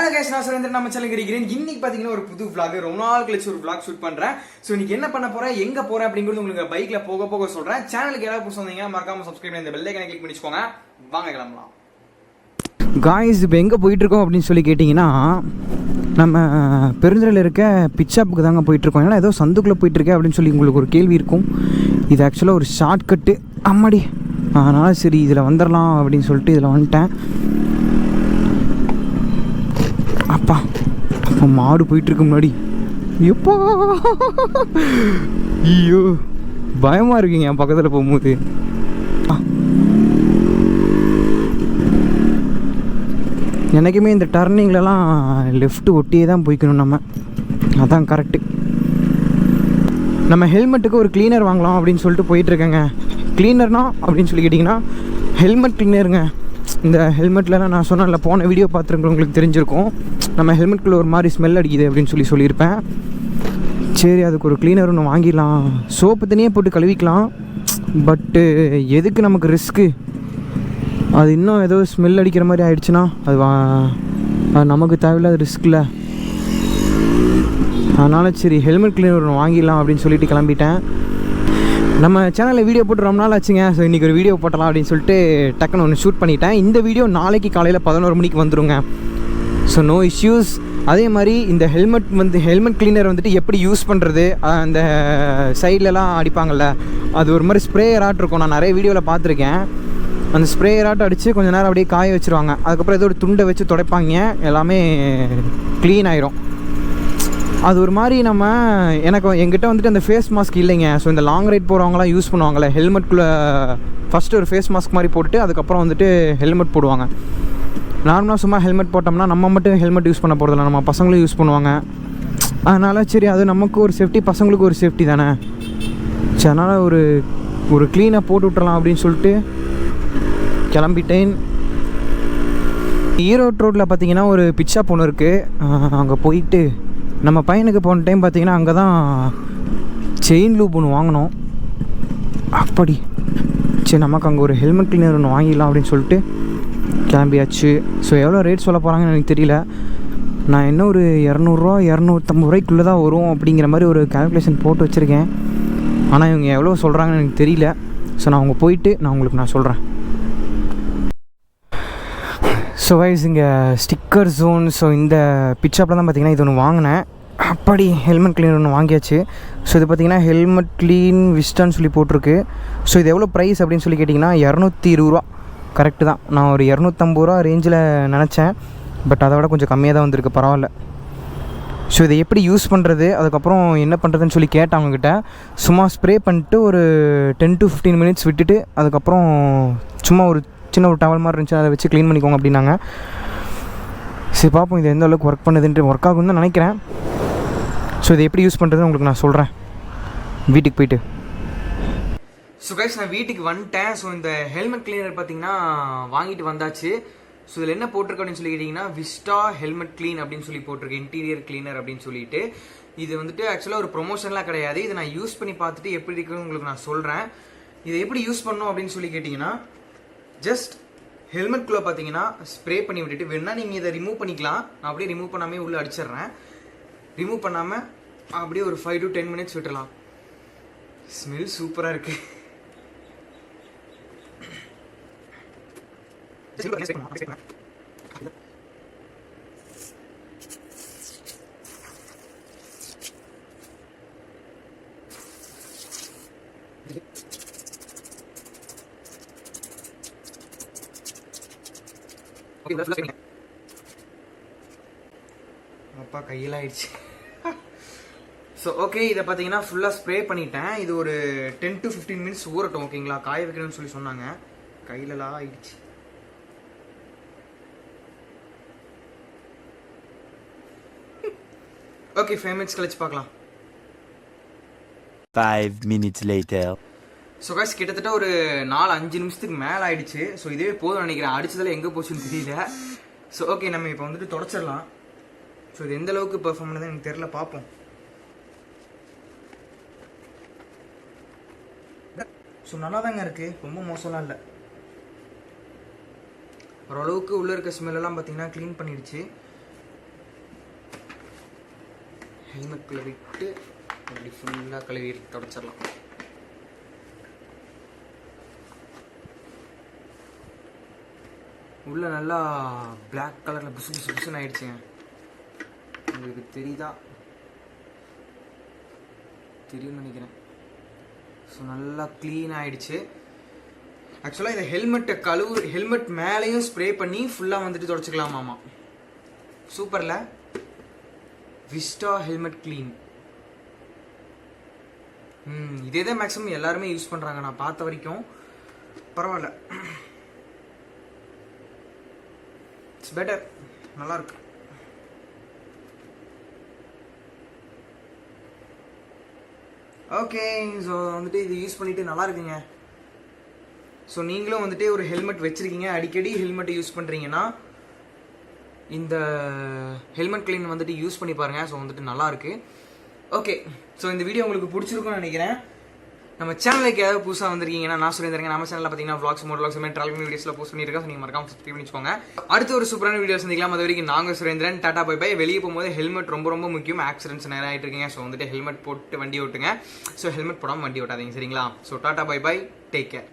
Hello guys, நான் சுரேந்திரன். நம்ம சேனலுக்கு இருக்கிறேன். இன்னைக்கு பாத்தீங்கன்னா ஒரு புது vlog, ரொம்ப நாள் கழிச்சு ஒரு vlog ஷூட் பண்றேன். சோ இன்னைக்கு என்ன பண்ண போறேன், எங்க போறேன் அப்படிங்கிறது உங்களுக்கு பைக்ல போக போக சொல்றேன். சேனலுக்கு யாராவது புதுசா வந்தீங்க மறக்காம சப்ஸ்கிரைப் பண்ணி இந்த பெல் ஐகானை கிளிக் பண்ணிக்கோங்க. வாங்க கிளம்பலாம். காய்ஸ், இப்போ எங்கே போயிட்டுருக்கோம் அப்படின்னு சொல்லி கேட்டிங்கன்னா, நம்ம பெருந்துறையில் இருக்க பிச்சாப்புக்கு தாங்க போயிட்டுருக்கோம். ஏன்னா ஏதோ சந்துக்குள்ளே போயிட்டுருக்கேன் அப்படின்னு சொல்லி உங்களுக்கு ஒரு கேள்வி இருக்கும். இது ஆக்சுவலாக ஒரு ஷார்ட்கட்டு அம்மாடி, அதனால் சரி இதில் வந்துடலாம் அப்படின்னு சொல்லிட்டு இதில் வந்துட்டேன். அப்பா அப்போ மாடு போயிட்டுருக்கு முன்னாடி. எப்பா ஐயோ பயமாக இருக்குங்க என் பக்கத்தில் போகும்போது. எனக்குமே இந்த டர்னிங்லலாம் லெஃப்ட்டு ஒட்டியே தான் போய்க்கணும் நம்ம, அதான் கரெக்டு. நம்ம ஹெல்மெட்டுக்கு ஒரு க்ளீனர் வாங்கலாம் அப்படின்னு சொல்லிட்டு போயிட்டுருக்கேங்க. க்ளீனர்னா அப்படின்னு சொல்லி கேட்டிங்கன்னா ஹெல்மெட் க்ளீனருங்க. இந்த ஹெல்மெட்லலாம் நான் சொன்னேன்ல, போன வீடியோ பார்த்துருக்கவங்களுக்கு தெரிஞ்சிருக்கும், நம்ம ஹெல்மெட்குள்ளே ஒரு மாதிரி ஸ்மெல் அடிக்குது அப்படின்னு சொல்லியிருப்பேன். சரி, அதுக்கு ஒரு க்ளீனர் ஒன்று வாங்கிடலாம். சோப்பு தனியாக போட்டு கழுவிக்கலாம், பட்டு எதுக்கு நமக்கு ரிஸ்க்கு? அது இன்னும் ஏதோ ஸ்மெல் அடிக்கிற மாதிரி ஆயிடுச்சுன்னா அது நமக்கு தேவையில்லாத ரிஸ்க் இல்லை. அதனால் சரி ஹெல்மெட் க்ளீனர் ஒன்று வாங்கிடலாம் அப்படின்னு சொல்லிட்டு கிளம்பிட்டேன். நம்ம சேனலில் வீடியோ போட்டு ரொம்ப நாள் ஆச்சுங்க. ஸோ இன்றைக்கி ஒரு வீடியோ போட்டலாம் அப்படின்னு சொல்லிட்டு டக்குன்னு ஒன்று ஷூட் பண்ணிட்டேன். இந்த வீடியோ நாளைக்கு காலையில் 11 மணிக்கு வந்துடுங்க. So no issues. அதே மாதிரி இந்த ஹெல்மெட் க்ளீனர் வந்துட்டு எப்படி யூஸ் பண்ணுறது, அந்த சைட்லலாம் அடிப்பாங்கள்ல, அது ஒரு மாதிரி ஸ்ப்ரேயராட் இருக்கும். நான் நிறைய வீடியோவில் பார்த்துருக்கேன். அந்த ஸ்ப்ரேயராட் அடித்து கொஞ்சம் நேரம் அப்படியே காய வச்சுருவாங்க. அதுக்கப்புறம் ஏதோ ஒரு துண்டை வச்சு துடைப்பாங்க, எல்லாமே க்ளீன் ஆயிரும். அது ஒரு மாதிரி எங்கிட்ட வந்துட்டு அந்த ஃபேஸ் மாஸ்க் இல்லைங்க. ஸோ இந்த லாங் ரைட் போகிறவங்களாம் யூஸ் பண்ணுவாங்கள்ல, ஹெல்மெட்குள்ளே ஃபஸ்ட்டு ஒரு ஃபேஸ் மாஸ்க் மாதிரி போட்டுட்டு அதுக்கப்புறம் வந்துட்டு ஹெல்மெட் போடுவாங்க. நார்மலாக சும்மா ஹெல்மெட் போட்டோம்னா நம்ம மட்டும் ஹெல்மெட் யூஸ் பண்ண போகிறதில்ல, நம்ம பசங்களும் யூஸ் பண்ணுவாங்க. அதனால் சரி, அது நமக்கு ஒரு சேஃப்டி, பசங்களுக்கு ஒரு சேஃப்டி தானே. சரி, அதனால் ஒரு க்ளீனாக போட்டு விட்றலாம் அப்படின்னு சொல்லிட்டு கிளம்பிட்டேன். ஈரோடு ரோட்டில் பார்த்தீங்கன்னா ஒரு பிச்சாப் ஒன்று இருக்குது. அங்கே போயிட்டு நம்ம பையனுக்கு போன டைம் பார்த்தீங்கன்னா அங்கே தான் செயின் லூப் ஒன்று வாங்கினோம். அப்படி சரி, நமக்கு அங்கே ஒரு ஹெல்மெட் க்ளீனர் ஒன்று வாங்கிடலாம் அப்படின்னு சொல்லிட்டு கிளம்பியாச்சு. ஸோ எவ்வளோ ரேட் சொல்ல போகிறாங்கன்னு எனக்கு தெரியல. நான் என்ன ஒரு 200 250 ரூபாய்க்குள்ளே தான் வரும் அப்படிங்கிற மாதிரி ஒரு கால்குலேஷன் போட்டு வச்சுருக்கேன். ஆனால் இவங்க எவ்வளோ சொல்கிறாங்கன்னு எனக்கு தெரியல. ஸோ நான் அவங்க போயிட்டு நான் சொல்கிறேன். ஸோ வைஸ் இங்கே ஸ்டிக்கர் ஜோன். ஸோ இந்த பிச்சாப்பில் தான் பார்த்திங்கன்னா இது ஒன்று வாங்கினேன். அப்படி ஹெல்மெட் க்ளீனர் ஒன்று வாங்கியாச்சு. ஸோ இது பார்த்திங்கன்னா ஹெல்மெட் க்ளீன் விஸ்டான்னு சொல்லி போட்டிருக்கு. ஸோ இது எவ்வளோ ப்ரைஸ் அப்படின்னு சொல்லி கேட்டிங்கன்னா 220 ரூபா. கரெக்டு தான். நான் ஒரு 250 ரூபா ரேஞ்சில் நினச்சேன், பட் அதை விட கொஞ்சம் கம்மியாக தான் வந்திருக்கு, பரவாயில்ல. ஸோ இதை எப்படி யூஸ் பண்ணுறது, அதுக்கப்புறம் என்ன பண்ணுறதுன்னு சொல்லி கேட்டேன் அவங்கக்கிட்ட. சும்மா ஸ்ப்ரே பண்ணிட்டு ஒரு 10 to 15 மினிட்ஸ் விட்டுட்டு அதுக்கப்புறம் சும்மா ஒரு சின்ன ஒரு டவல் மாதிரி இருந்துச்சு, அதை வச்சு க்ளீன் பண்ணிக்கோங்க அப்படின்னாங்க. சரி பார்ப்போம் இது எந்த அளவுக்கு ஒர்க் பண்ணுதுன்ட்டு. ஒர்க் ஆகும்னு தான் நினைக்கிறேன். ஸோ இதை எப்படி யூஸ் பண்ணுறதுன்னு உங்களுக்கு நான் சொல்கிறேன் வீட்டுக்கு போயிட்டு. ஸோ கைஸ், நான் வீட்டுக்கு வந்துட்டேன். ஸோ இந்த ஹெல்மெட் க்ளீனர் பார்த்தீங்கன்னா வாங்கிட்டு வந்தாச்சு. ஸோ இதில் என்ன போட்டிருக்கு அப்படின்னு சொல்லி கேட்டிங்கன்னா விஸ்டா ஹெல்மெட் க்ளீன் அப்படின்னு சொல்லி போட்டிருக்கு, இன்டீரியர் க்ளீனர் அப்படின்னு சொல்லிட்டு. இது வந்துட்டு ஆக்சுவலாக ஒரு ப்ரொமோஷன்லாம் கிடையாது. இதை நான் யூஸ் பண்ணி பார்த்துட்டு எப்படி இருக்குன்னு உங்களுக்கு நான் சொல்கிறேன். இதை எப்படி யூஸ் பண்ணணும் அப்படின்னு சொல்லி கேட்டிங்கன்னா, ஜஸ்ட் ஹெல்மெட்குள்ளே பார்த்தீங்கன்னா ஸ்ப்ரே பண்ணி விட்டுட்டு வேணா நீங்கள் இதை ரிமூவ் பண்ணிக்கலாம். நான் அப்படியே ரிமூவ் பண்ணாமே உள்ளே அடிச்சிடுறேன். ரிமூவ் பண்ணாமல் அப்படியே ஒரு 5 to 10 மினிட்ஸ் விட்டுடலாம். ஸ்மெல் சூப்பராக இருக்குது. அப்பா கையில் ஆயிடுச்சு. ஸோ ஓகே, இதை பார்த்தீங்கன்னா ஃபுல்லாக ஸ்ப்ரே பண்ணிட்டேன். இது ஒரு 10 to 15 மினிட்ஸ் ஊறட்டும். ஓகேங்களா, காய வைக்கணும்னு சொல்லி சொன்னாங்க. கையிலலாம் ஆயிடுச்சு. ஓகே, 5 மினிட்ஸ் கழிச்சு பார்க்கலாம். 5 minutes later. ஸோ காய்ஸ், கிட்டத்தட்ட ஒரு 4-5 நிமிஷத்துக்கு மேலே ஆயிடுச்சு. ஸோ இதுவே போதும் நினைக்கிறேன். அடிச்சதில் எங்கே போச்சுன்னு தெரியல. ஸோ ஓகே, நம்ம இப்போ வந்துட்டு தொடச்சிடலாம். ஸோ இது எந்த அளவுக்கு பெர்ஃபார்ம் பண்ணுறது எனக்கு தெரியல, பார்ப்போம். ஸோ நல்லா தாங்க இருக்குது, ரொம்ப மோசம்லாம் இல்லை. ஓரளவுக்கு உள்ளே இருக்க ஸ்மெல்லாம் பார்த்தீங்கன்னா க்ளீன் பண்ணிடுச்சு. ஹெல்மெட்டில் விட்டு அப்படி ஃபுல்லாக கழுவி தொடச்சிடலாம். உள்ள நல்லா பிளாக் கலரில் புசு புசு புசுன்னு ஆயிடுச்சுங்க. உங்களுக்கு தெரியும்னு நினைக்கிறேன். ஸோ நல்லா க்ளீன் ஆயிடுச்சு. ஆக்சுவலாக இந்த ஹெல்மெட் மேலேயும் ஸ்ப்ரே பண்ணி ஃபுல்லாக வந்துட்டு தொடச்சிக்கலாமாமா. சூப்பர்ல. Vista helmet clean. இதே தான் மேக்ஸிமம் எல்லாருமே யூஸ் பண்ணுறாங்க நான் பார்த்த வரைக்கும். பரவாயில்ல, இட்ஸ் பெட்டர், நல்லாயிருக்கு. ஓகே, ஸோ வந்துட்டு இது யூஸ் பண்ணிவிட்டு நல்லா இருக்குங்க. ஸோ நீங்களும் வந்துட்டு ஒரு ஹெல்மெட் வச்சுருக்கீங்க, அடிக்கடி ஹெல்மெட் யூஸ் பண்ணுறீங்கன்னா இந்த ஹெல்மெட் க்ளீன் வந்துட்டு யூஸ் பண்ணி பாருங்கள். ஸோ வந்துட்டு நல்லாயிருக்கு. ஓகே, ஸோ இந்த வீடியோ உங்களுக்கு பிடிச்சிருக்கும்னு நினைக்கிறேன். நம்ம சேனலுக்கு ஏதாவது புதுசாக வந்திருக்கீங்கன்னா நான் சொல்லியிருந்தேன். நம்ம சேனலில் பார்த்தீங்கன்னா vlogs, மோட்டோலாக்ஸ் ட்ராவல் வீடியோஸில் போஸ்ட் பண்ணியிருக்கேன். ஸோ நீங்கள் மறக்காம சப்ஸ்கிரைப் பண்ணி வச்சுக்கோங்க. அடுத்து ஒரு சூப்பரான வீடியோ சந்திக்கலாம். அது வரைக்கும் நாங்கள் சுரேந்திரன், டாடா பை பை. வெளியே போகும்போது ஹெல்மெட் ரொம்ப ரொம்ப முக்கியம். ஆக்சிடென்ட்ஸ் நிறைய ஆகிட்டு இருக்கீங்க. ஸோ வந்துட்டு ஹெல்மெட் போட்டு வண்டி ஓட்டுங்க. ஸோ ஹெல்மெட் போடாமல் வண்டி ஓட்டாதீங்க, சரிங்களா? So tata bye bye, take care.